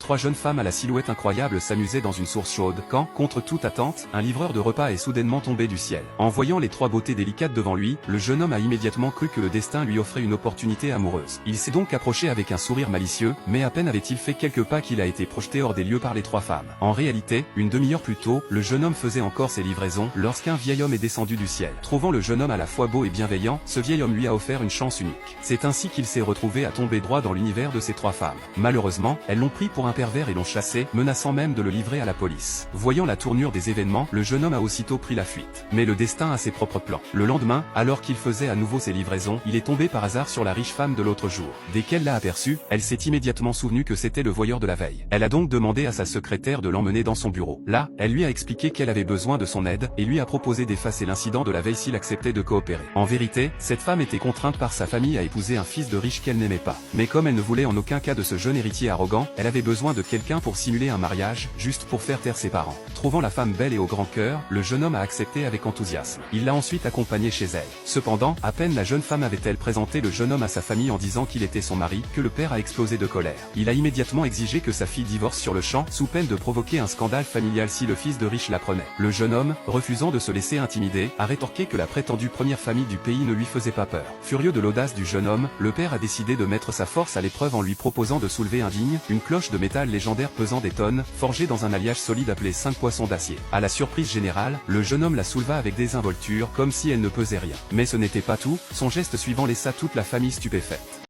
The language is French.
Trois jeunes femmes à la silhouette incroyable s'amusaient dans une source chaude quand, contre toute attente, un livreur de repas est soudainement tombé du ciel. En voyant les trois beautés délicates devant lui, le jeune homme a immédiatement cru que le destin lui offrait une opportunité amoureuse. Il s'est donc approché avec un sourire malicieux, mais à peine avait-il fait quelques pas qu'il a été projeté hors des lieux par les trois femmes. En réalité, une demi-heure plus tôt, le jeune homme faisait encore ses livraisons lorsqu'un vieil homme est descendu du ciel. Trouvant le jeune homme à la fois beau et bienveillant, ce vieil homme lui a offert une chance unique. C'est ainsi qu'il s'est retrouvé à tomber droit dans l'univers de ces trois femmes. Malheureusement, elles l'ont pris pour un pervers et l'ont chassé, menaçant même de le livrer à la police. Voyant la tournure des événements, le jeune homme a aussitôt pris la fuite. Mais le destin a ses propres plans. Le lendemain, alors qu'il faisait à nouveau ses livraisons, il est tombé par hasard sur la riche femme de l'autre jour. Dès qu'elle l'a aperçu, elle s'est immédiatement souvenue que c'était le voyeur de la veille. Elle a donc demandé à sa secrétaire de l'emmener dans son bureau. Là, elle lui a expliqué qu'elle avait besoin de son aide, et lui a proposé d'effacer l'incident de la veille s'il acceptait de coopérer. En vérité, cette femme était contrainte par sa famille à épouser un fils de riche qu'elle n'aimait pas. Mais comme elle ne voulait en aucun cas de ce jeune héritier arrogant, elle avait besoin de quelqu'un pour simuler un mariage, juste pour faire taire ses parents. Trouvant la femme belle et au grand cœur, le jeune homme a accepté avec enthousiasme. Il l'a ensuite accompagnée chez elle. Cependant, à peine la jeune femme avait-elle présenté le jeune homme à sa famille en disant qu'il était son mari, que le père a explosé de colère. Il a immédiatement exigé que sa fille divorce sur le champ, sous peine de provoquer un scandale familial si le fils de riche l'apprenait. Le jeune homme, refusant de se laisser intimider, a rétorqué que la prétendue première famille du pays ne lui faisait pas peur. Furieux de l'audace du jeune homme, le père a décidé de mettre sa force à l'épreuve en lui proposant de soulever indigne une cloche de métal légendaire pesant des tonnes, forgée dans un alliage solide appelé 5 poissons d'acier. À la surprise générale, le jeune homme la souleva avec désinvolture, comme si elle ne pesait rien. Mais ce n'était pas tout, son geste suivant laissa toute la famille stupéfaite.